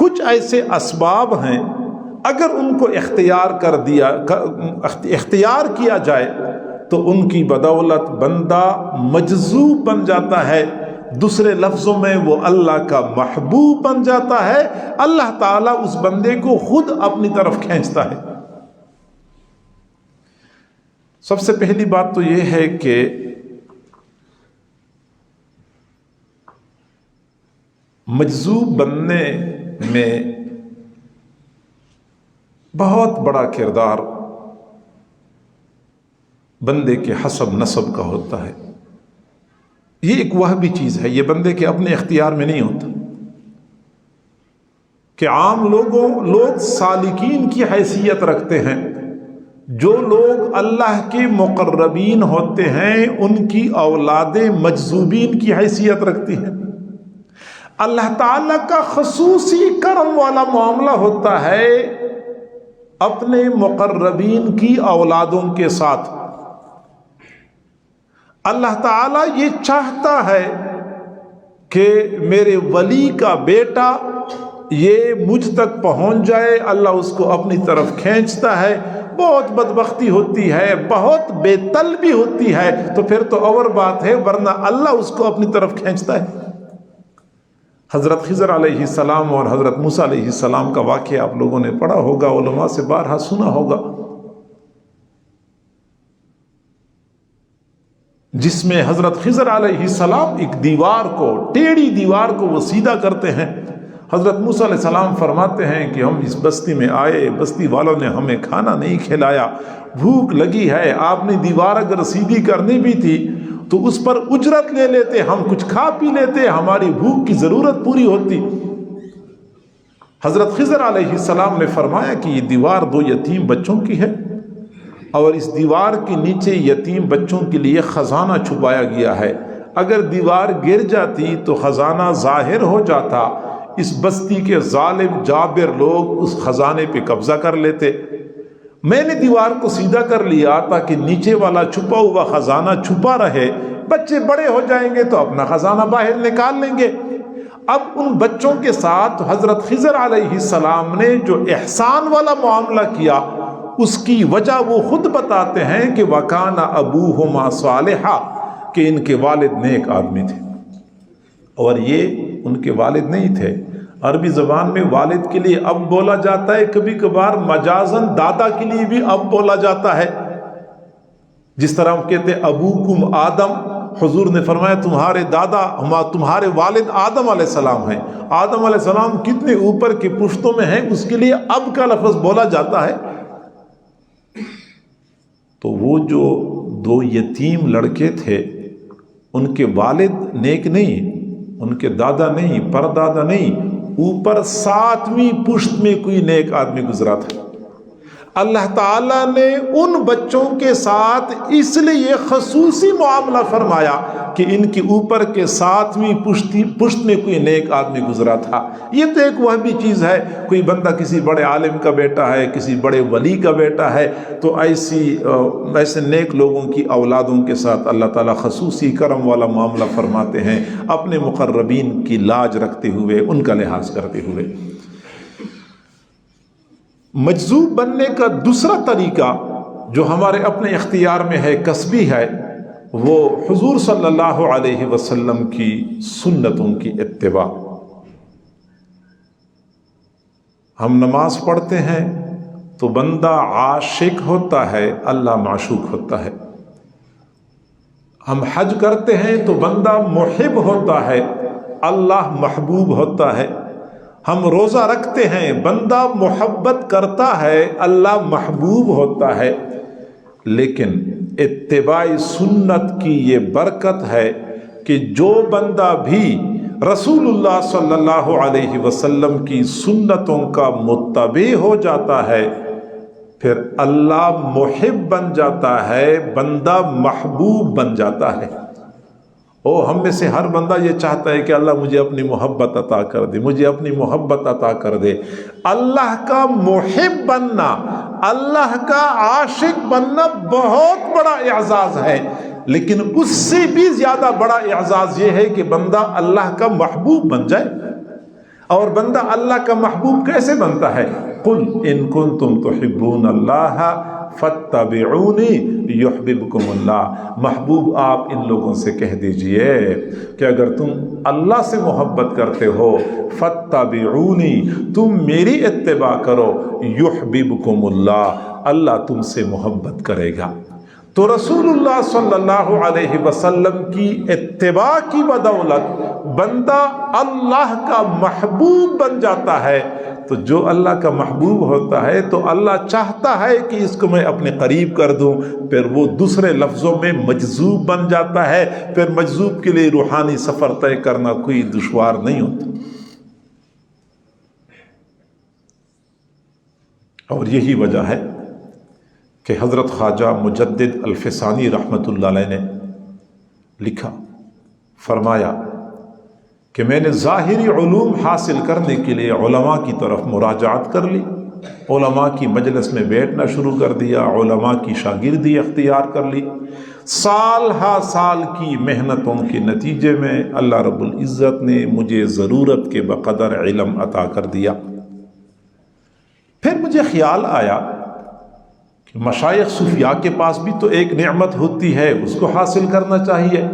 کچھ ایسے اسباب ہیں اگر ان کو اختیار کیا جائے تو ان کی بدولت بندہ مجذوب بن جاتا ہے، دوسرے لفظوں میں وہ اللہ کا محبوب بن جاتا ہے، اللہ تعالیٰ اس بندے کو خود اپنی طرف کھینچتا ہے۔ سب سے پہلی بات تو یہ ہے کہ مجذوب بننے میں بہت بڑا کردار بندے کے حسب نسب کا ہوتا ہے۔ یہ ایک وہ بھی چیز ہے، یہ بندے کے اپنے اختیار میں نہیں ہوتا کہ عام لوگ سالکین کی حیثیت رکھتے ہیں، جو لوگ اللہ کے مقربین ہوتے ہیں ان کی اولادیں مجذوبین کی حیثیت رکھتی ہیں۔ اللہ تعالیٰ کا خصوصی کرم والا معاملہ ہوتا ہے اپنے مقربین کی اولادوں کے ساتھ۔ اللہ تعالیٰ یہ چاہتا ہے کہ میرے ولی کا بیٹا یہ مجھ تک پہنچ جائے، اللہ اس کو اپنی طرف کھینچتا ہے۔ بہت بدبختی ہوتی ہے، بہت بے طلبی ہوتی ہے تو پھر تو اور بات ہے، ورنہ اللہ اس کو اپنی طرف کھینچتا ہے۔ حضرت خضر علیہ السلام اور حضرت موسیٰ علیہ السلام کا واقعہ آپ لوگوں نے پڑھا ہوگا، علماء سے بارہا سنا ہوگا، جس میں حضرت خضر علیہ السلام ایک دیوار کو، ٹیڑھی دیوار کو وہ سیدھا کرتے ہیں۔ حضرت موسیٰ علیہ السلام فرماتے ہیں کہ ہم اس بستی میں آئے، بستی والوں نے ہمیں کھانا نہیں کھلایا، بھوک لگی ہے، آپ نے دیوار اگر سیدھی کرنی بھی تھی تو اس پر اجرت لے لیتے، ہم کچھ کھا پی لیتے، ہماری بھوک کی ضرورت پوری ہوتی۔ حضرت خضر علیہ السلام نے فرمایا کہ یہ دیوار 2 یتیم بچوں کی ہے اور اس دیوار کے نیچے یتیم بچوں کے لیے خزانہ چھپایا گیا ہے، اگر دیوار گر جاتی تو خزانہ ظاہر ہو جاتا، اس بستی کے ظالم جابر لوگ اس خزانے پہ قبضہ کر لیتے۔ میں نے دیوار کو سیدھا کر لیا تاکہ نیچے والا چھپا ہوا خزانہ چھپا رہے، بچے بڑے ہو جائیں گے تو اپنا خزانہ باہر نکال لیں گے۔ اب ان بچوں کے ساتھ حضرت خضر علیہ السلام نے جو احسان والا معاملہ کیا اس کی وجہ وہ خود بتاتے ہیں کہ وَكَانَ أَبُوهُمَا صَالِحًا، کہ ان کے والد نیک آدمی تھے۔ اور یہ ان کے والد نہیں تھے، عربی زبان میں والد کے لیے اب بولا جاتا ہے، کبھی کبھار مجازن دادا کے لیے بھی اب بولا جاتا ہے، جس طرح ہم کہتے ہیں ابوکم آدم، حضور نے فرمایا تمہارے دادا تمہارے والد آدم علیہ السلام ہیں، آدم علیہ السلام کتنے اوپر کی پشتوں میں ہیں، اس کے لیے اب کا لفظ بولا جاتا ہے۔ تو وہ جو 2 یتیم لڑکے تھے ان کے والد نیک نہیں، ان کے دادا نہیں، پردادا نہیں، اوپر 7ویں پشت میں کوئی نیک آدمی گزرا تھا۔ اللہ تعالیٰ نے ان بچوں کے ساتھ اس لیے خصوصی معاملہ فرمایا کہ ان کے اوپر کے 7ویں پشت میں کوئی نیک آدمی گزرا تھا۔ یہ تو ایک وہ بھی چیز ہے، کوئی بندہ کسی بڑے عالم کا بیٹا ہے، کسی بڑے ولی کا بیٹا ہے تو ایسے نیک لوگوں کی اولادوں کے ساتھ اللہ تعالیٰ خصوصی کرم والا معاملہ فرماتے ہیں، اپنے مقربین کی لاج رکھتے ہوئے، ان کا لحاظ کرتے ہوئے۔ مجذوب بننے کا دوسرا طریقہ جو ہمارے اپنے اختیار میں ہے، کسبی ہے، وہ حضور صلی اللہ علیہ وسلم کی سنتوں کی اتباع۔ ہم نماز پڑھتے ہیں تو بندہ عاشق ہوتا ہے، اللہ معشوق ہوتا ہے۔ ہم حج کرتے ہیں تو بندہ محب ہوتا ہے، اللہ محبوب ہوتا ہے۔ ہم روزہ رکھتے ہیں، بندہ محبت کرتا ہے، اللہ محبوب ہوتا ہے۔ لیکن اتباع سنت کی یہ برکت ہے کہ جو بندہ بھی رسول اللہ صلی اللہ علیہ وسلم کی سنتوں کا متبع ہو جاتا ہے، پھر اللہ محب بن جاتا ہے، بندہ محبوب بن جاتا ہے۔ ہم میں سے ہر بندہ یہ چاہتا ہے کہ اللہ مجھے اپنی محبت عطا کر دے، مجھے اپنی محبت عطا کر دے۔ اللہ کا محب بننا، اللہ کا عاشق بننا بہت بڑا اعزاز ہے، لیکن اس سے بھی زیادہ بڑا اعزاز یہ ہے کہ بندہ اللہ کا محبوب بن جائے۔ اور بندہ اللہ کا محبوب کیسے بنتا ہے؟ قل ان کنتم تحبون اللہ فاتبعونی یحببکم اللہ، محبوب آپ ان لوگوں سے کہہ دیجئے کہ اگر تم اللہ سے محبت کرتے ہو فاتبعونی، تم میری اتباع کرو، یحببکم اللہ، اللہ تم سے محبت کرے گا۔ تو رسول اللہ صلی اللہ علیہ وسلم کی اتباع کی بدولت بندہ اللہ کا محبوب بن جاتا ہے۔ تو جو اللہ کا محبوب ہوتا ہے تو اللہ چاہتا ہے کہ اس کو میں اپنے قریب کر دوں، پھر وہ دوسرے لفظوں میں مجذوب بن جاتا ہے۔ پھر مجذوب کے لیے روحانی سفر طے کرنا کوئی دشوار نہیں ہوتا۔ اور یہی وجہ ہے کہ حضرت خواجہ مجدد الفسانی رحمۃ اللہ علیہ نے لکھا، فرمایا کہ میں نے ظاہری علوم حاصل کرنے کے لیے علماء کی طرف مراجعت کر لی، علماء کی مجلس میں بیٹھنا شروع کر دیا، علماء کی شاگردی اختیار کر لی۔ سال ہا سال کی محنتوں کے نتیجے میں اللہ رب العزت نے مجھے ضرورت کے بقدر علم عطا کر دیا۔ پھر مجھے خیال آیا کہ مشائخ صوفیاء کے پاس بھی تو ایک نعمت ہوتی ہے، اس کو حاصل کرنا چاہیے۔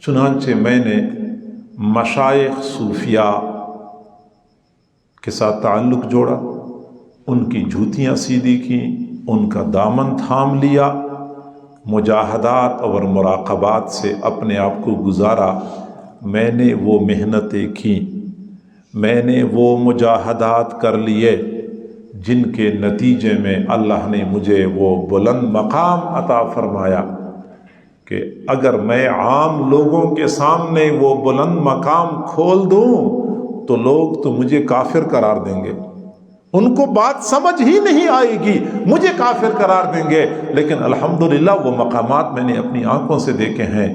چنانچہ میں نے مشائخ صوفیاء کے ساتھ تعلق جوڑا، ان کی جوتیاں سیدھی کیں، ان کا دامن تھام لیا، مجاہدات اور مراقبات سے اپنے آپ کو گزارا۔ میں نے وہ محنتیں کیں، میں نے وہ مجاہدات کر لیے جن کے نتیجے میں اللہ نے مجھے وہ بلند مقام عطا فرمایا کہ اگر میں عام لوگوں کے سامنے وہ بلند مقام کھول دوں تو لوگ تو مجھے کافر قرار دیں گے، ان کو بات سمجھ ہی نہیں آئے گی، مجھے کافر قرار دیں گے۔ لیکن الحمدللہ وہ مقامات میں نے اپنی آنکھوں سے دیکھے ہیں۔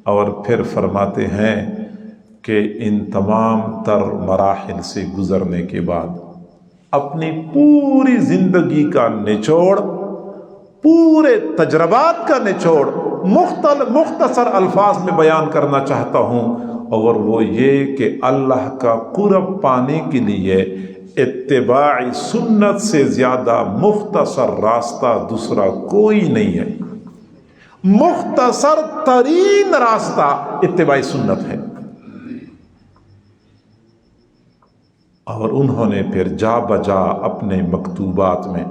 اور پھر فرماتے ہیں کہ ان تمام تر مراحل سے گزرنے کے بعد اپنی پوری زندگی کا نچوڑ، پورے تجربات کا نچوڑ مختصر الفاظ میں بیان کرنا چاہتا ہوں، اور وہ یہ کہ اللہ کا قرب پانے کے لیے اتباع سنت سے زیادہ مختصر راستہ دوسرا کوئی نہیں ہے۔ مختصر ترین راستہ اتباع سنت ہے۔ اور انہوں نے پھر جا بجا اپنے مکتوبات میں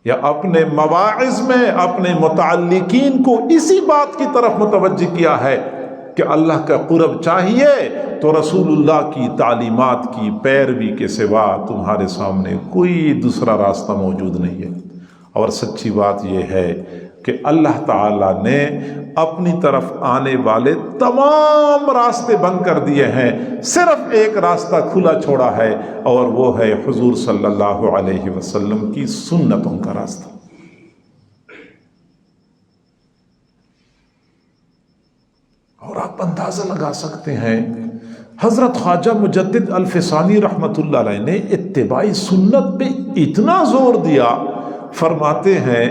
یا اپنے مواعظ میں اپنے متعلقین کو اسی بات کی طرف متوجہ کیا ہے کہ اللہ کا قرب چاہیے تو رسول اللہ کی تعلیمات کی پیروی کے سوا تمہارے سامنے کوئی دوسرا راستہ موجود نہیں ہے۔ اور سچی بات یہ ہے کہ اللہ تعالیٰ نے اپنی طرف آنے والے تمام راستے بند کر دیے ہیں، صرف ایک راستہ کھلا چھوڑا ہے، اور وہ ہے حضور صلی اللہ علیہ وسلم کی سنتوں کا راستہ۔ اور آپ اندازہ لگا سکتے ہیں حضرت خواجہ مجدد الفسانی رحمۃ اللہ علیہ نے اتباع سنت پہ اتنا زور دیا، فرماتے ہیں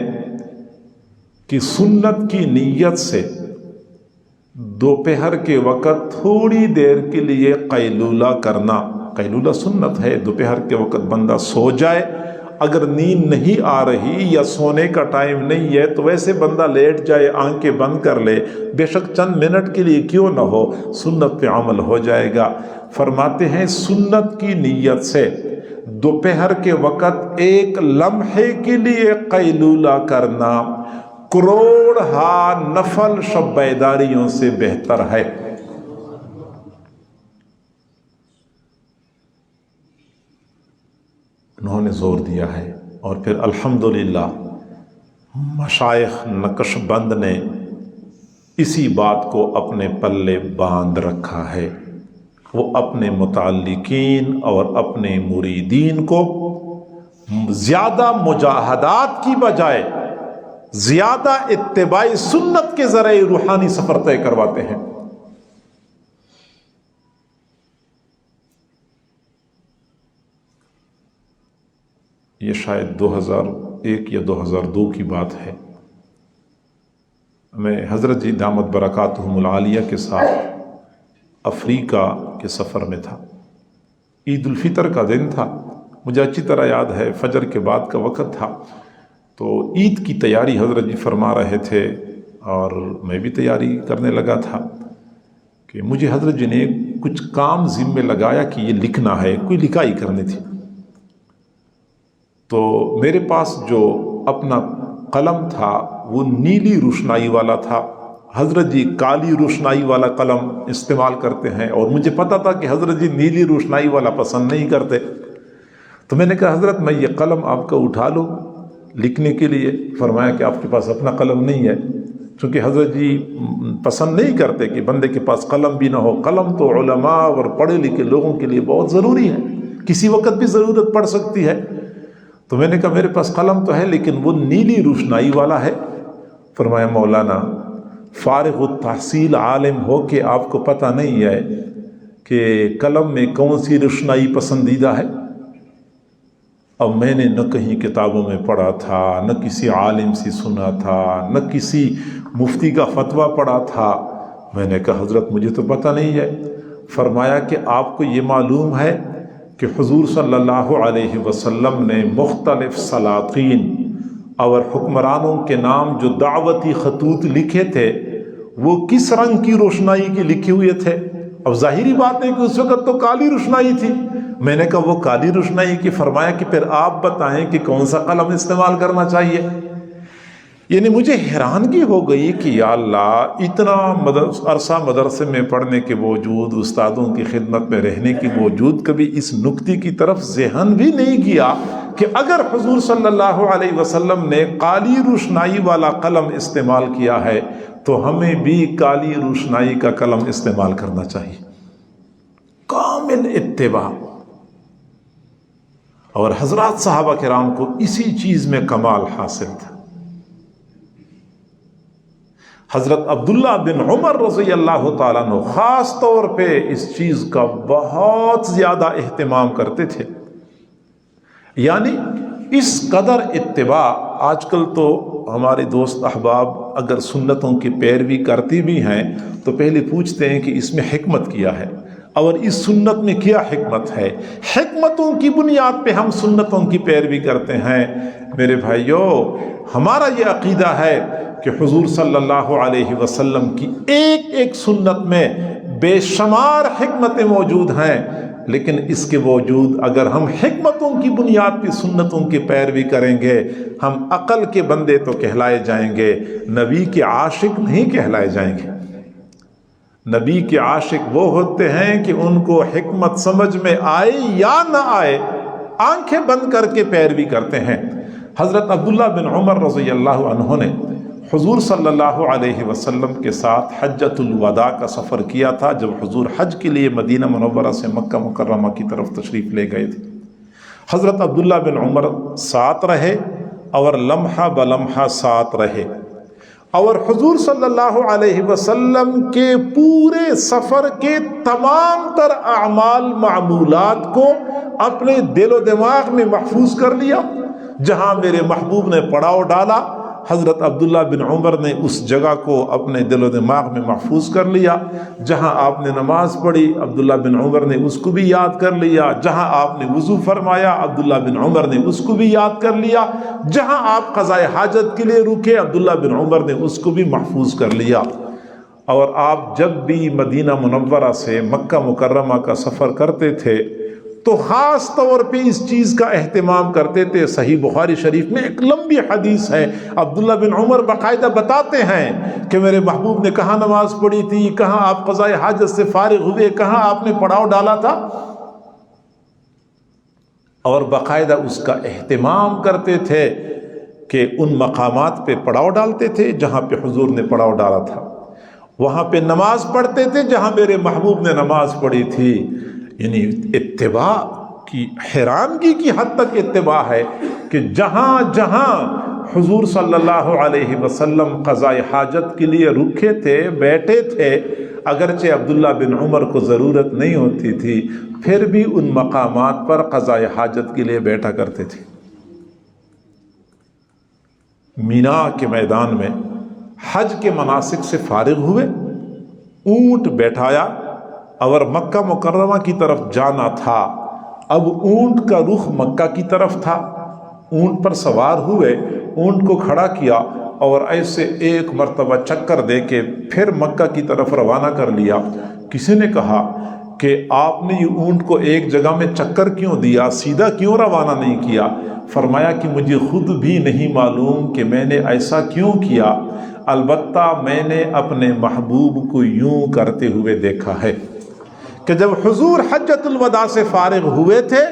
کہ سنت کی نیت سے دوپہر کے وقت تھوڑی دیر کے لیے قیلولہ کرنا، قیلولہ سنت ہے، دوپہر کے وقت بندہ سو جائے، اگر نیند نہیں آ رہی یا سونے کا ٹائم نہیں ہے تو ویسے بندہ لیٹ جائے، آنکھیں بند کر لے، بے شک چند منٹ کے لیے کیوں نہ ہو، سنت پہ عمل ہو جائے گا۔ فرماتے ہیں سنت کی نیت سے دوپہر کے وقت ایک لمحے کے لیے قیلولہ کرنا کروڑ ہا نفل شب بیداریوں سے بہتر ہے۔ انہوں نے زور دیا ہے، اور پھر الحمدللہ مشائخ نقش بند نے اسی بات کو اپنے پلے باندھ رکھا ہے۔ وہ اپنے متعلقین اور اپنے مریدین کو زیادہ مجاہدات کی بجائے زیادہ اتباع سنت کے ذریعے روحانی سفر طے کرواتے ہیں۔ یہ شاید 2001 یا 2002 کی بات ہے۔ میں حضرت جی دامت برکاتہم العالیہ کے ساتھ افریقہ کے سفر میں تھا۔ عید الفطر کا دن تھا، مجھے اچھی طرح یاد ہے، فجر کے بعد کا وقت تھا، تو عید کی تیاری حضرت جی فرما رہے تھے اور میں بھی تیاری کرنے لگا تھا کہ مجھے حضرت جی نے کچھ کام ذمے لگایا کہ یہ لکھنا ہے، کوئی لکھائی کرنی تھی۔ تو میرے پاس جو اپنا قلم تھا وہ نیلی روشنائی والا تھا، حضرت جی کالی روشنائی والا قلم استعمال کرتے ہیں، اور مجھے پتا تھا کہ حضرت جی نیلی روشنائی والا پسند نہیں کرتے۔ تو میں نے کہا حضرت میں یہ قلم آپ کا اٹھا لوں لکھنے کے لیے؟ فرمایا کہ آپ کے پاس اپنا قلم نہیں ہے، چونکہ حضرت جی پسند نہیں کرتے کہ بندے کے پاس قلم بھی نہ ہو۔ قلم تو علماء اور پڑھے لکھے لوگوں کے لیے بہت ضروری ہے، کسی وقت بھی ضرورت پڑ سکتی ہے۔ تو میں نے کہا میرے پاس قلم تو ہے لیکن وہ نیلی روشنائی والا ہے۔ فرمایا مولانا فارغ التحصیل عالم ہو کے آپ کو پتہ نہیں ہے کہ قلم میں کون سی روشنائی پسندیدہ ہے؟ اب میں نے نہ کہیں کتابوں میں پڑھا تھا، نہ کسی عالم سے سنا تھا، نہ کسی مفتی کا فتویٰ پڑھا تھا۔ میں نے کہا حضرت مجھے تو پتہ نہیں ہے۔ فرمایا کہ آپ کو یہ معلوم ہے کہ حضور صلی اللہ علیہ وسلم نے مختلف سلاطین اور حکمرانوں کے نام جو دعوتی خطوط لکھے تھے وہ کس رنگ کی روشنائی کے لکھے ہوئے تھے؟ اب ظاہری بات ہے کہ اس وقت تو کالی روشنائی تھی۔ میں نے کہا وہ کالی روشنائی کی؟ فرمایا کہ پھر آپ بتائیں کہ کون سا قلم استعمال کرنا چاہیے۔ یعنی مجھے حیرانگی ہو گئی کہ یا اللہ، اتنا عرصہ مدرسے میں پڑھنے کے باوجود، استادوں کی خدمت میں رہنے کے باوجود کبھی اس نکتے کی طرف ذہن بھی نہیں کیا کہ اگر حضور صلی اللہ علیہ وسلم نے کالی روشنائی والا قلم استعمال کیا ہے تو ہمیں بھی کالی روشنائی کا قلم استعمال کرنا چاہیے۔ کامل اتباع۔ اور حضرات صحابہ کرام کو اسی چیز میں کمال حاصل تھا۔ حضرت عبداللہ بن عمر رضی اللہ تعالیٰ عنہ خاص طور پہ اس چیز کا بہت زیادہ اہتمام کرتے تھے، یعنی اس قدر اتباع۔ آج کل تو ہمارے دوست احباب اگر سنتوں کی پیروی کرتے بھی ہیں تو پہلے پوچھتے ہیں کہ اس میں حکمت کیا ہے، اور اس سنت میں کیا حکمت ہے؟ حکمتوں کی بنیاد پہ ہم سنتوں کی پیروی کرتے ہیں۔ میرے بھائیو، ہمارا یہ عقیدہ ہے کہ حضور صلی اللہ علیہ وسلم کی ایک ایک سنت میں بے شمار حکمتیں موجود ہیں، لیکن اس کے باوجود اگر ہم حکمتوں کی بنیاد پہ سنتوں کی پیروی کریں گے، ہم عقل کے بندے تو کہلائے جائیں گے، نبی کے عاشق نہیں کہلائے جائیں گے۔ نبی کے عاشق وہ ہوتے ہیں کہ ان کو حکمت سمجھ میں آئے یا نہ آئے، آنکھیں بند کر کے پیروی کرتے ہیں۔ حضرت عبداللہ بن عمر رضی اللہ عنہ نے حضور صلی اللہ علیہ وسلم کے ساتھ حجۃ الوداع کا سفر کیا تھا، جب حضور حج کے لیے مدینہ منورہ سے مکہ مکرمہ کی طرف تشریف لے گئے تھے۔ حضرت عبداللہ بن عمر ساتھ رہے اور لمحہ بلمحہ ساتھ رہے، اور حضور صلی اللہ علیہ وسلم کے پورے سفر کے تمام تر اعمال معمولات کو اپنے دل و دماغ میں محفوظ کر لیا۔ جہاں میرے محبوب نے پڑاؤ ڈالا، حضرت عبداللہ بن عمر نے اس جگہ کو اپنے دل و دماغ میں محفوظ کر لیا۔ جہاں آپ نے نماز پڑھی، عبداللہ بن عمر نے اس کو بھی یاد کر لیا۔ جہاں آپ نے وضو فرمایا، عبداللہ بن عمر نے اس کو بھی یاد کر لیا۔ جہاں آپ قضائے حاجت کے لیے رکے، عبداللہ بن عمر نے اس کو بھی محفوظ کر لیا۔ اور آپ جب بھی مدینہ منورہ سے مکہ مکرمہ کا سفر کرتے تھے تو خاص طور پہ اس چیز کا اہتمام کرتے تھے۔ صحیح بخاری شریف میں ایک لمبی حدیث ہے، عبداللہ بن عمر باقاعدہ بتاتے ہیں کہ میرے محبوب نے کہاں نماز پڑھی تھی، کہاں آپ قضائے حاجت سے فارغ ہوئے، کہاں آپ نے پڑاؤ ڈالا تھا، اور باقاعدہ اس کا اہتمام کرتے تھے کہ ان مقامات پہ پڑاؤ ڈالتے تھے جہاں پہ حضور نے پڑاؤ ڈالا تھا، وہاں پہ نماز پڑھتے تھے جہاں میرے محبوب نے نماز پڑھی تھی۔ یعنی اتباع کی حیرانگی کی حد تک اتباع ہے کہ جہاں جہاں حضور صلی اللہ علیہ وسلم قضائے حاجت کے لیے رکے تھے، بیٹھے تھے، اگرچہ عبداللہ بن عمر کو ضرورت نہیں ہوتی تھی، پھر بھی ان مقامات پر قضائے حاجت کے لیے بیٹھا کرتے تھے۔ مینا کے میدان میں حج کے مناسک سے فارغ ہوئے، اونٹ بیٹھایا اور مکہ مکرمہ کی طرف جانا تھا۔ اب اونٹ کا رخ مکہ کی طرف تھا، اونٹ پر سوار ہوئے، اونٹ کو کھڑا کیا اور ایسے ایک مرتبہ چکر دے کے پھر مکہ کی طرف روانہ کر لیا۔ کسی نے کہا کہ آپ نے یہ اونٹ کو ایک جگہ میں چکر کیوں دیا، سیدھا کیوں روانہ نہیں کیا؟ فرمایا کہ مجھے خود بھی نہیں معلوم کہ میں نے ایسا کیوں کیا، البتہ میں نے اپنے محبوب کو یوں کرتے ہوئے دیکھا ہے کہ جب حضور حجۃ الوداع سے فارغ ہوئے تھے،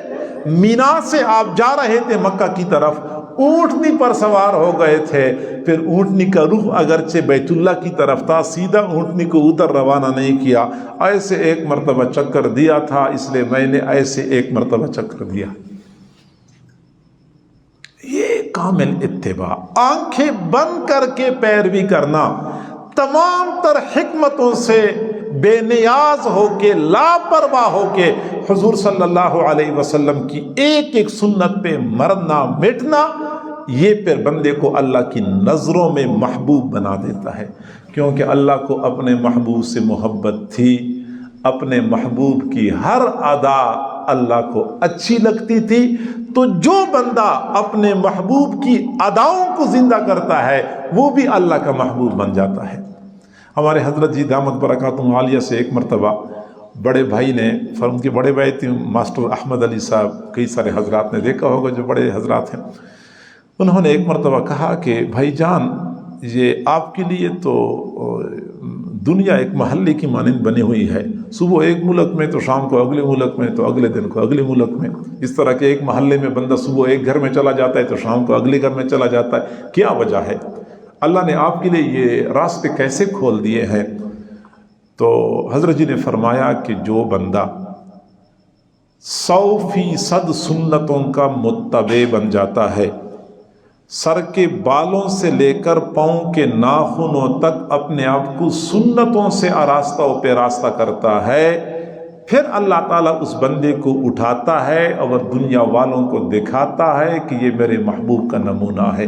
مینا سے آپ جا رہے تھے مکہ کی طرف، اونٹنی پر سوار ہو گئے تھے، پھر اونٹنی کا رخ اگرچہ بیت اللہ کی طرف تھا، سیدھا اونٹنی کو ادھر روانہ نہیں کیا، ایسے ایک مرتبہ چکر دیا تھا، اس لیے میں نے ایسے ایک مرتبہ چکر دیا۔ یہ کامل اتباع، آنکھیں بند کر کے پیروی کرنا، تمام تر حکمتوں سے بے نیاز ہو کے، لاپرواہ ہو کے حضور صلی اللہ علیہ وسلم کی ایک ایک سنت پہ مرنا مٹنا، یہ پھر بندے کو اللہ کی نظروں میں محبوب بنا دیتا ہے، کیونکہ اللہ کو اپنے محبوب سے محبت تھی، اپنے محبوب کی ہر ادا اللہ کو اچھی لگتی تھی، تو جو بندہ اپنے محبوب کی اداؤں کو زندہ کرتا ہے وہ بھی اللہ کا محبوب بن جاتا ہے۔ ہمارے حضرت جی دامت برکاتہم عالیہ سے ایک مرتبہ بڑے بھائی نے، فرم کے بڑے بھائی تھے ماسٹر احمد علی صاحب، کئی سارے حضرات نے دیکھا ہوگا جو بڑے حضرات ہیں، انہوں نے ایک مرتبہ کہا کہ بھائی جان، یہ آپ کے لیے تو دنیا ایک محلے کی مانند بنی ہوئی ہے، صبح ایک ملک میں تو شام کو اگلے ملک میں، تو اگلے دن کو اگلے ملک میں، اس طرح کے ایک محلے میں بندہ صبح ایک گھر میں چلا جاتا ہے تو شام کو اگلے گھر میں چلا جاتا ہے، کیا وجہ ہے؟ اللہ نے آپ کے لیے یہ راستے کیسے کھول دیے ہیں؟ تو حضرت جی نے فرمایا کہ جو بندہ 100% سنتوں کا متبع بن جاتا ہے، سر کے بالوں سے لے کر پاؤں کے ناخنوں تک اپنے آپ کو سنتوں سے آراستہ و پیراستہ کرتا ہے، پھر اللہ تعالیٰ اس بندے کو اٹھاتا ہے اور دنیا والوں کو دکھاتا ہے کہ یہ میرے محبوب کا نمونہ ہے۔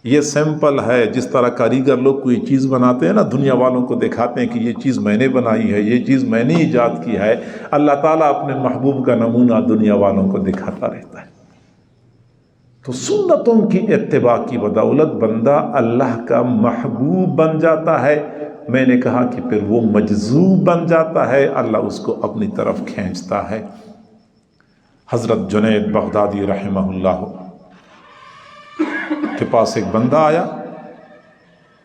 یہ سیمپل ہے، جس طرح کاریگر لوگ کوئی چیز بناتے ہیں نا، دنیا والوں کو دکھاتے ہیں کہ یہ چیز میں نے بنائی ہے، یہ چیز میں نے ایجاد کی ہے، اللہ تعالیٰ اپنے محبوب کا نمونہ دنیا والوں کو دکھاتا رہتا ہے۔ تو سنتوں کی اتباع کی بدولت بندہ اللہ کا محبوب بن جاتا ہے، میں نے کہا کہ پھر وہ مجذوب بن جاتا ہے، اللہ اس کو اپنی طرف کھینچتا ہے۔ حضرت جنید بغدادی رحمہ اللہ کے پاس ایک بندہ آیا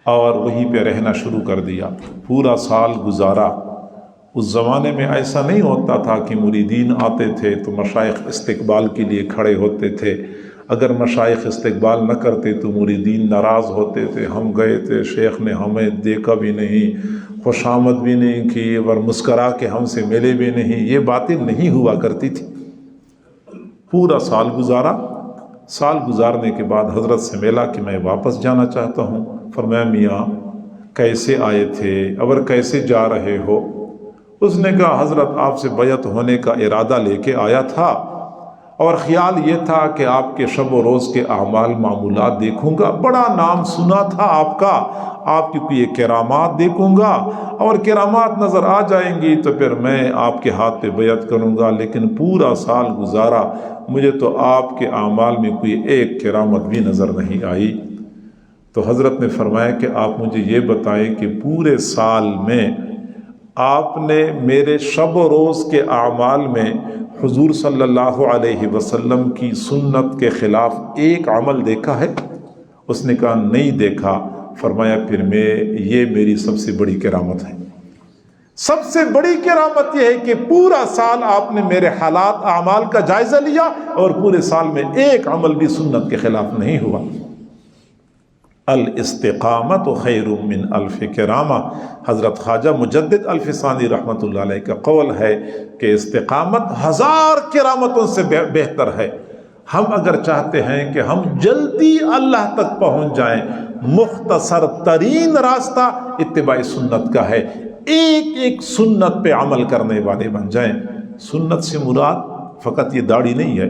اور وہیں پہ رہنا شروع کر دیا، پورا سال گزارا۔ اس زمانے میں ایسا نہیں ہوتا تھا کہ مریدین آتے تھے تو مشائخ استقبال کے لیے کھڑے ہوتے تھے، اگر مشائخ استقبال نہ کرتے تو مریدین ناراض ہوتے تھے، ہم گئے تھے، شیخ نے ہمیں دیکھا بھی نہیں، خوش آمد بھی نہیں کی اور مسکرا کے ہم سے ملے بھی نہیں، یہ باتیں نہیں ہوا کرتی تھی۔ پورا سال گزارا، سال گزارنے کے بعد حضرت سے ملا کہ میں واپس جانا چاہتا ہوں۔ فرمایا میاں کیسے آئے تھے اور کیسے جا رہے ہو؟ اس نے کہا حضرت آپ سے بیعت ہونے کا ارادہ لے کے آیا تھا اور خیال یہ تھا کہ آپ کے شب و روز کے اعمال معمولات دیکھوں گا، بڑا نام سنا تھا آپ کا، آپ کی کوئی کرامات دیکھوں گا اور کرامات نظر آ جائیں گی تو پھر میں آپ کے ہاتھ پہ بیعت کروں گا، لیکن پورا سال گزارا مجھے تو آپ کے اعمال میں کوئی ایک کرامت بھی نظر نہیں آئی۔ تو حضرت نے فرمایا کہ آپ مجھے یہ بتائیں کہ پورے سال میں آپ نے میرے شب و روز کے اعمال میں حضور صلی اللہ علیہ وسلم کی سنت کے خلاف ایک عمل دیکھا ہے؟ اس نے کہا نہیں دیکھا۔ فرمایا پھر یہ میری سب سے بڑی کرامت ہے، سب سے بڑی کرامت یہ ہے کہ پورا سال آپ نے میرے حالات اعمال کا جائزہ لیا اور پورے سال میں ایک عمل بھی سنت کے خلاف نہیں ہوا۔ الاستقامت خیر من الف کرامہ، حضرت خواجہ مجدد الفسانی رحمۃ اللہ علیہ کا قول ہے کہ استقامت 1000 کرامتوں سے بہتر ہے۔ ہم اگر چاہتے ہیں کہ ہم جلدی اللہ تک پہنچ جائیں، مختصر ترین راستہ اتباع سنت کا ہے، ایک ایک سنت پہ عمل کرنے والے بن جائیں۔ سنت سے مراد فقط یہ داڑھی نہیں ہے،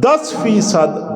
10%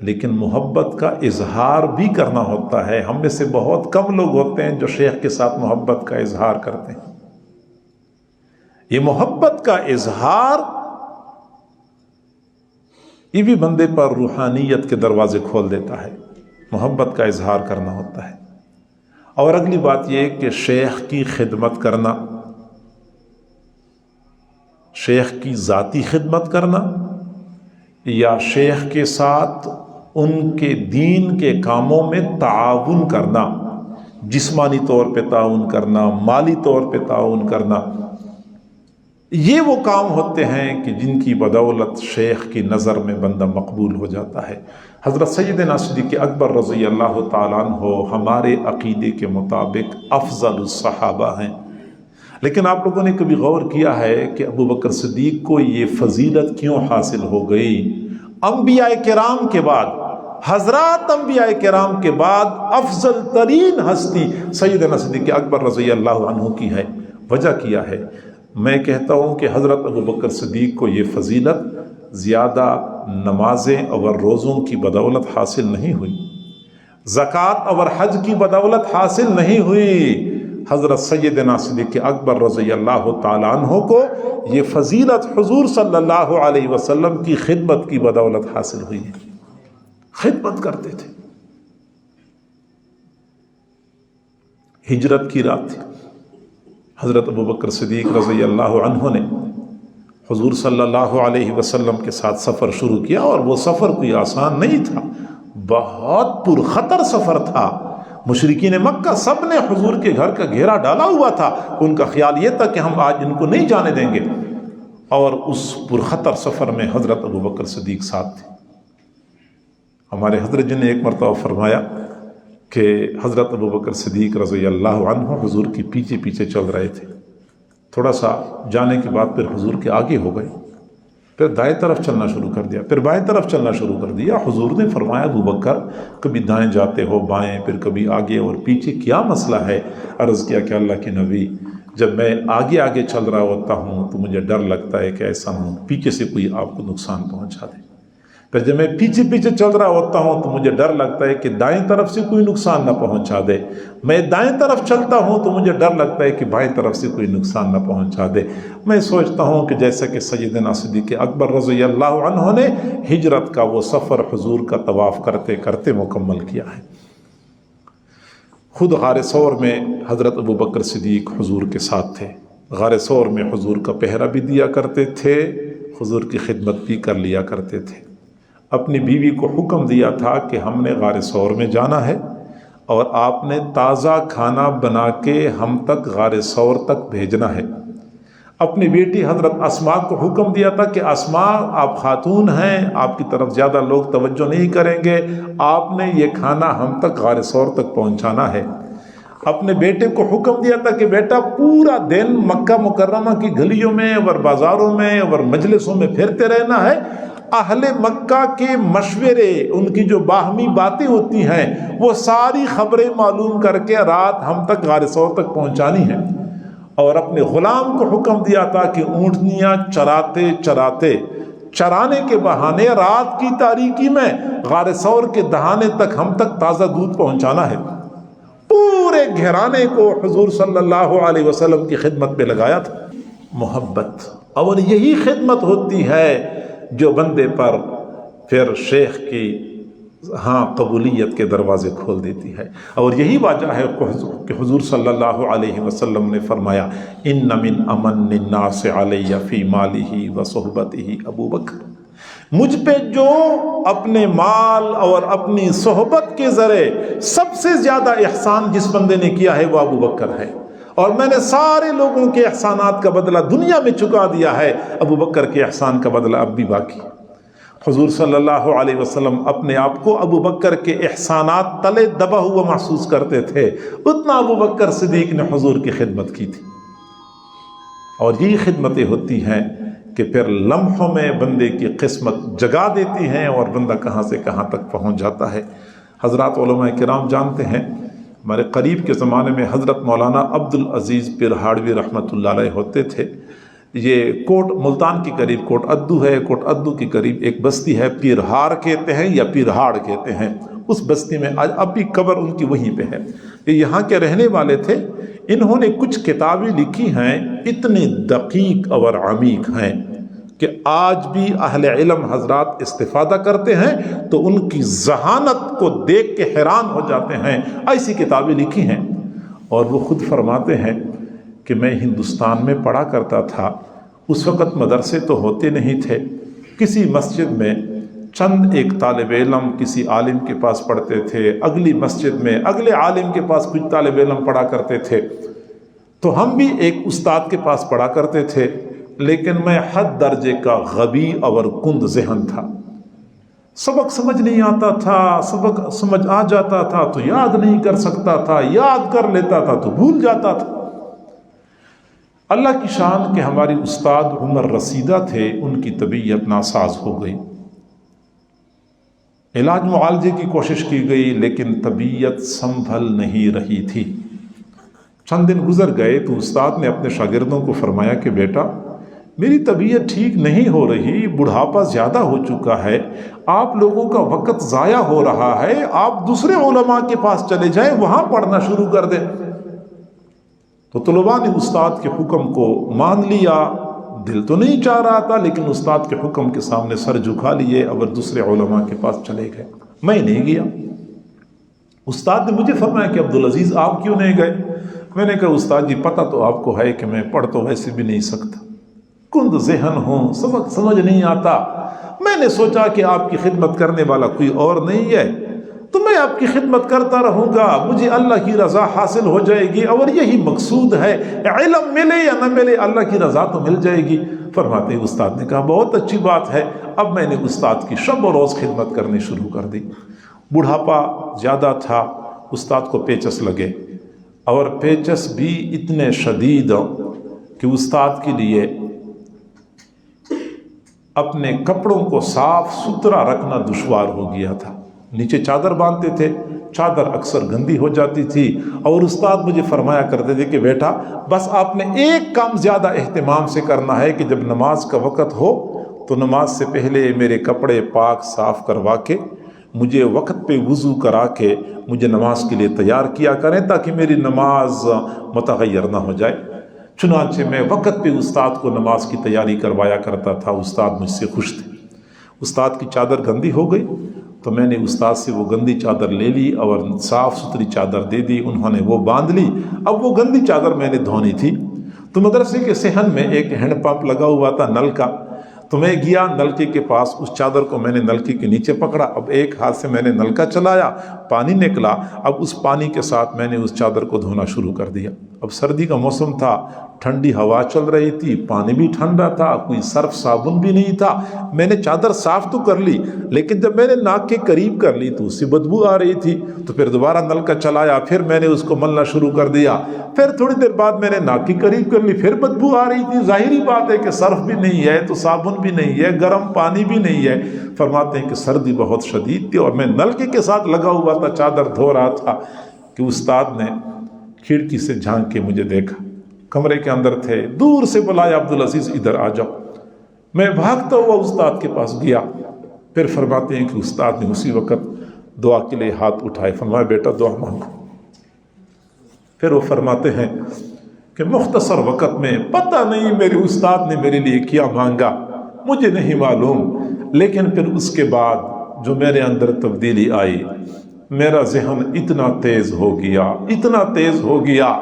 لیکن محبت کا اظہار بھی کرنا ہوتا ہے. ہم میں سے بہت کم لوگ ہوتے ہیں جو شیخ کے ساتھ محبت کا اظہار کرتے ہیں. یہ محبت کا اظہار یہ بھی بندے پر روحانیت کے دروازے کھول دیتا ہے. محبت کا اظہار کرنا ہوتا ہے. اور اگلی بات یہ کہ شیخ کی خدمت کرنا، شیخ کی ذاتی خدمت کرنا یا شیخ کے ساتھ ان کے دین کے کاموں میں تعاون کرنا، جسمانی طور پہ تعاون کرنا، مالی طور پہ تعاون کرنا، یہ وہ کام ہوتے ہیں کہ جن کی بدولت شیخ کی نظر میں بندہ مقبول ہو جاتا ہے. حضرت سیدنا صدیق اکبر رضی اللہ تعالیٰ عنہ ہمارے عقیدے کے مطابق افضل الصحابہ ہیں. لیکن آپ لوگوں نے کبھی غور کیا ہے کہ ابو بکر صدیق کو یہ فضیلت کیوں حاصل ہو گئی؟ انبیاء کرام کے بعد، حضرات انبیاء کرام کے بعد افضل ترین ہستی سیدنا صدیق اکبر رضی اللہ عنہ کی ہے. وجہ کیا ہے؟ میں کہتا ہوں کہ حضرت ابو بکر صدیق کو یہ فضیلت زیادہ نمازیں اور روزوں کی بدولت حاصل نہیں ہوئی، زکوٰۃ اور حج کی بدولت حاصل نہیں ہوئی. حضرت سیدنا صدیق اکبر رضی اللہ تعالیٰ عنہ کو یہ فضیلت حضور صلی اللہ علیہ وسلم کی خدمت کی بدولت حاصل ہوئی ہے. خدمت کرتے تھے. ہجرت کی رات تھی. حضرت ابو بکر صدیق رضی اللہ عنہ نے حضور صلی اللہ علیہ وسلم کے ساتھ سفر شروع کیا، اور وہ سفر کوئی آسان نہیں تھا، بہت پرخطر سفر تھا. مشرکین مکہ سب نے حضور کے گھر کا گھیرا ڈالا ہوا تھا. ان کا خیال یہ تھا کہ ہم آج ان کو نہیں جانے دیں گے، اور اس پرخطر سفر میں حضرت ابو بکر صدیق ساتھ تھے. ہمارے حضرت جی نے ایک مرتبہ فرمایا کہ حضرت ابو بکر صدیق رضی اللہ عنہ حضور کی پیچھے پیچھے چل رہے تھے. تھوڑا سا جانے کے بعد پھر حضور کے آگے ہو گئے، پھر دائیں طرف چلنا شروع کر دیا، پھر بائیں طرف چلنا شروع کر دیا. حضور نے فرمایا ابو بکر کبھی دائیں جاتے ہو، بائیں، پھر کبھی آگے اور پیچھے، کیا مسئلہ ہے؟ عرض کیا کہ اللہ کے نبی، جب میں آگے آگے چل رہا ہوتا ہوں تو مجھے ڈر لگتا ہے کہ ایسا ہوں پیچھے سے کوئی آپ کو نقصان پہنچا دے. پھر جب میں پیچھے پیچھے چل رہا ہوتا ہوں تو مجھے ڈر لگتا ہے کہ دائیں طرف سے کوئی نقصان نہ پہنچا دے. میں دائیں طرف چلتا ہوں تو مجھے ڈر لگتا ہے کہ بائیں طرف سے کوئی نقصان نہ پہنچا دے. میں سوچتا ہوں کہ جیسا کہ سیدنا صدیق اکبر رضی اللہ عنہ نے ہجرت کا وہ سفر حضور کا طواف کرتے کرتے مکمل کیا ہے. خود غار ثور میں حضرت ابو بکر صدیق حضور کے ساتھ تھے. غار ثور میں حضور کا پہرا بھی دیا کرتے تھے، حضور کی خدمت بھی کر لیا کرتے تھے. اپنی بیوی کو حکم دیا تھا کہ ہم نے غار ثور میں جانا ہے، اور آپ نے تازہ کھانا بنا کے ہم تک غار ثور تک بھیجنا ہے. اپنی بیٹی حضرت اسماء کو حکم دیا تھا کہ اسماء آپ خاتون ہیں، آپ کی طرف زیادہ لوگ توجہ نہیں کریں گے، آپ نے یہ کھانا ہم تک غار ثور تک پہنچانا ہے. اپنے بیٹے کو حکم دیا تھا کہ بیٹا پورا دن مکہ مکرمہ کی گلیوں میں اور بازاروں میں اور مجلسوں میں پھرتے رہنا ہے. اہل مکہ کے مشورے، ان کی جو باہمی باتیں ہوتی ہیں، وہ ساری خبریں معلوم کر کے رات ہم تک غار ثور تک پہنچانی ہے. اور اپنے غلام کو حکم دیا تھا کہ اونٹنیاں چراتے چراتے، چرانے کے بہانے رات کی تاریکی میں غار ثور کے دہانے تک ہم تک تازہ دودھ پہنچانا ہے. پورے گھرانے کو حضور صلی اللہ علیہ وسلم کی خدمت میں لگایا تھا. محبت، اور یہی خدمت ہوتی ہے جو بندے پر پھر شیخ کی قبولیت کے دروازے کھول دیتی ہے. اور یہی وجہ ہے کہ حضور صلی اللہ علیہ وسلم نے فرمایا ان من امن الناس علی فی مالہ و صحبتہ ابو بکر. مجھ پہ جو اپنے مال اور اپنی صحبت کے ذریعے سب سے زیادہ احسان جس بندے نے کیا ہے وہ ابو بکر ہے، اور میں نے سارے لوگوں کے احسانات کا بدلہ دنیا میں چکا دیا ہے، ابو بکر کے احسان کا بدلہ اب بھی باقی. حضور صلی اللہ علیہ وسلم اپنے آپ کو ابو بکر کے احسانات تلے دبا ہوا محسوس کرتے تھے، اتنا ابو بکر صدیق نے حضور کی خدمت کی تھی. اور یہی خدمتیں ہوتی ہیں کہ پھر لمحوں میں بندے کی قسمت جگا دیتی ہیں اور بندہ کہاں سے کہاں تک پہنچ جاتا ہے. حضرات علماء کرام جانتے ہیں، ہمارے قریب کے زمانے میں حضرت مولانا عبدالعزیز پرہاڑوی رحمۃ اللہ علیہ ہوتے تھے. یہ کوٹ ملتان کے قریب کوٹ ادو ہے، کوٹ ادو کے قریب ایک بستی ہے، پیرہار کہتے ہیں یا پیرہاڑ کہتے ہیں، اس بستی میں آج اب بھی قبر ان کی وہیں پہ ہے۔ یہ یہاں کے رہنے والے تھے۔ انہوں نے کچھ کتابیں لکھی ہیں، اتنے دقیق اور عمیق ہیں کہ آج بھی اہل علم حضرات استفادہ کرتے ہیں تو ان کی ذہانت کو دیکھ کے حیران ہو جاتے ہیں، ایسی کتابیں لکھی ہیں۔ اور وہ خود فرماتے ہیں کہ میں ہندوستان میں پڑھا کرتا تھا، اس وقت مدرسے تو ہوتے نہیں تھے، کسی مسجد میں چند ایک طالب علم کسی عالم کے پاس پڑھتے تھے، اگلی مسجد میں اگلے عالم کے پاس کچھ طالب علم پڑھا کرتے تھے، تو ہم بھی ایک استاد کے پاس پڑھا کرتے تھے، لیکن میں حد درجے کا غبی اور کند ذہن تھا، سبق سمجھ نہیں آتا تھا، سبق سمجھ آ جاتا تھا تو یاد نہیں کر سکتا تھا، یاد کر لیتا تھا تو بھول جاتا تھا۔ اللہ کی شان کہ ہماری استاد عمر رسیدہ تھے، ان کی طبیعت ناساز ہو گئی، علاج معالجے کی کوشش کی گئی لیکن طبیعت سنبھل نہیں رہی تھی۔ چند دن گزر گئے تو استاد نے اپنے شاگردوں کو فرمایا کہ بیٹا میری طبیعت ٹھیک نہیں ہو رہی، بڑھاپا زیادہ ہو چکا ہے، آپ لوگوں کا وقت ضائع ہو رہا ہے، آپ دوسرے علماء کے پاس چلے جائیں، وہاں پڑھنا شروع کر دیں۔ تو طلباء نے استاد کے حکم کو مان لیا، دل تو نہیں چاہ رہا تھا لیکن استاد کے حکم کے سامنے سر جھکا لیے اور دوسرے علماء کے پاس چلے گئے۔ میں نہیں گیا۔ استاد نے مجھے فرمایا کہ عبدالعزیز آپ کیوں نہیں گئے؟ میں نے کہا استاد جی پتہ تو آپ کو ہے کہ میں پڑھ تو ویسے بھی نہیں سکتا، کند ذہن ہوں، سبق سمجھ نہیں آتا، میں نے سوچا کہ آپ کی خدمت کرنے والا کوئی اور نہیں ہے تو میں آپ کی خدمت کرتا رہوں گا، مجھے اللہ کی رضا حاصل ہو جائے گی اور یہی مقصود ہے، علم ملے یا نہ ملے اللہ کی رضا تو مل جائے گی۔ فرماتے ہیں استاد نے کہا بہت اچھی بات ہے۔ اب میں نے استاد کی شب و روز خدمت کرنی شروع کر دی۔ بڑھاپا زیادہ تھا، استاد کو پیچس لگے، اور پیچس بھی اتنے شدید کہ استاد کے لیے اپنے کپڑوں کو صاف ستھرا رکھنا دشوار ہو گیا تھا۔ نیچے چادر باندھتے تھے، چادر اکثر گندی ہو جاتی تھی، اور استاد مجھے فرمایا کرتے تھے کہ بیٹا بس آپ نے ایک کام زیادہ اہتمام سے کرنا ہے کہ جب نماز کا وقت ہو تو نماز سے پہلے میرے کپڑے پاک صاف کروا کے مجھے وقت پہ وضو کرا کے مجھے نماز کے لیے تیار کیا کریں تاکہ میری نماز متغیر نہ ہو جائے۔ چنانچہ میں وقت پہ استاد کو نماز کی تیاری کروایا کرتا تھا، استاد مجھ سے خوش تھے۔ استاد کی چادر گندی ہو گئی تو میں نے استاد سے وہ گندی چادر لے لی اور صاف ستھری چادر دے دی، انہوں نے وہ باندھ لی۔ اب وہ گندی چادر میں نے دھونی تھی تو مدرسے کے صحن میں ایک ہینڈ پمپ لگا ہوا تھا نل کا، تو میں گیا نلکے کے پاس، اس چادر کو میں نے نلکے کے نیچے پکڑا، اب ایک ہاتھ سے میں نے نلکا چلایا، پانی نکلا، اب اس پانی کے ساتھ میں نے اس چادر کو دھونا شروع کر دیا۔ اب سردی کا موسم تھا، ٹھنڈی ہوا چل رہی تھی، پانی بھی ٹھنڈا تھا، کوئی صرف صابن بھی نہیں تھا۔ میں نے چادر صاف تو کر لی لیکن جب میں نے ناک کے قریب کر لی تو اس سے بدبو آ رہی تھی، تو پھر دوبارہ نلکا چلایا، پھر میں نے اس کو ملنا شروع کر دیا، پھر تھوڑی دیر بعد میں نے ناک کے قریب کر لی، پھر بدبو آ رہی تھی۔ ظاہری بات ہے کہ صرف بھی نہیں ہے تو صابن بھی نہیں ہے، گرم پانی بھی نہیں ہے۔ فرماتے ہیں کہ سردی بہت شدید تھی اور میں نلکے کے ساتھ لگا ہوا تھا، چادر دھو رہا تھا کہ استاد نے کھڑکی سے جھانک کے مجھے دیکھا، کمرے کے اندر تھے، دور سے بلایا عبدالعزیز ادھر آ جاؤ۔ میں بھاگتا ہوا استاد کے پاس گیا، پھر فرماتے ہیں کہ استاد نے اسی وقت دعا کے لیے ہاتھ اٹھائے، فرمایا بیٹا دعا مانگو۔ پھر وہ فرماتے ہیں کہ مختصر وقت میں پتہ نہیں میرے استاد نے میرے لیے کیا مانگا، مجھے نہیں معلوم، لیکن پھر اس کے بعد جو میرے اندر تبدیلی آئی، میرا ذہن اتنا تیز ہو گیا، اتنا تیز ہو گیا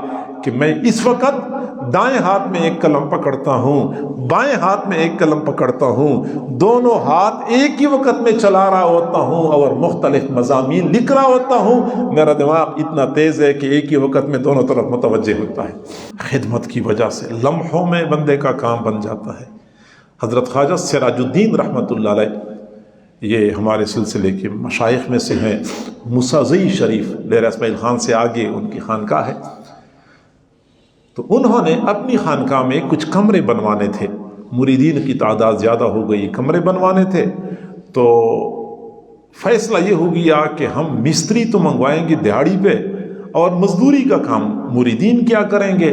کہ میں اس وقت دائیں ہاتھ میں ایک قلم پکڑتا ہوں، بائیں ہاتھ میں ایک قلم پکڑتا ہوں، دونوں ہاتھ ایک ہی وقت میں چلا رہا ہوتا ہوں اور مختلف مضامین لکھ رہا ہوتا ہوں۔ میرا دماغ اتنا تیز ہے کہ ایک ہی وقت میں دونوں طرف متوجہ ہوتا ہے۔ خدمت کی وجہ سے لمحوں میں بندے کا کام بن جاتا ہے۔ حضرت خواجہ سراج الدین رحمۃ اللہ علیہ یہ ہمارے سلسلے کے مشائخ میں سے ہیں، موسیٰ شریف ڈیرہ اسماعیل خان سے آگے ان کی خانقاہ ہے، تو انہوں نے اپنی خانقاہ میں کچھ کمرے بنوانے تھے، مریدین کی تعداد زیادہ ہو گئی، کمرے بنوانے تھے، تو فیصلہ یہ ہو گیا کہ ہم مستری تو منگوائیں گے دیہڑی پہ اور مزدوری کا کام مریدین کیا کریں گے۔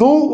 2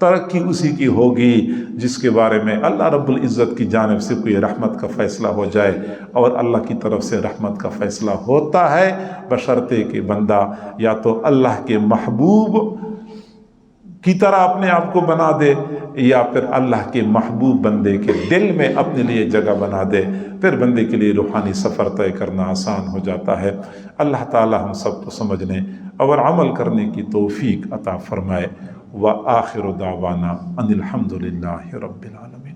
ترقی اسی کی ہوگی جس کے بارے میں اللہ رب العزت کی جانب سے کوئی رحمت کا فیصلہ ہو جائے، اور اللہ کی طرف سے رحمت کا فیصلہ ہوتا ہے بشرطے کہ بندہ یا تو اللہ کے محبوب کی طرح اپنے آپ کو بنا دے، یا پھر اللہ کے محبوب بندے کے دل میں اپنے لیے جگہ بنا دے، پھر بندے کے لیے روحانی سفر طے کرنا آسان ہو جاتا ہے۔ اللہ تعالی ہم سب کو سمجھنے اور عمل کرنے کی توفیق عطا فرمائے۔ وآخر دعوانا ان الحمد للہ رب العالمین۔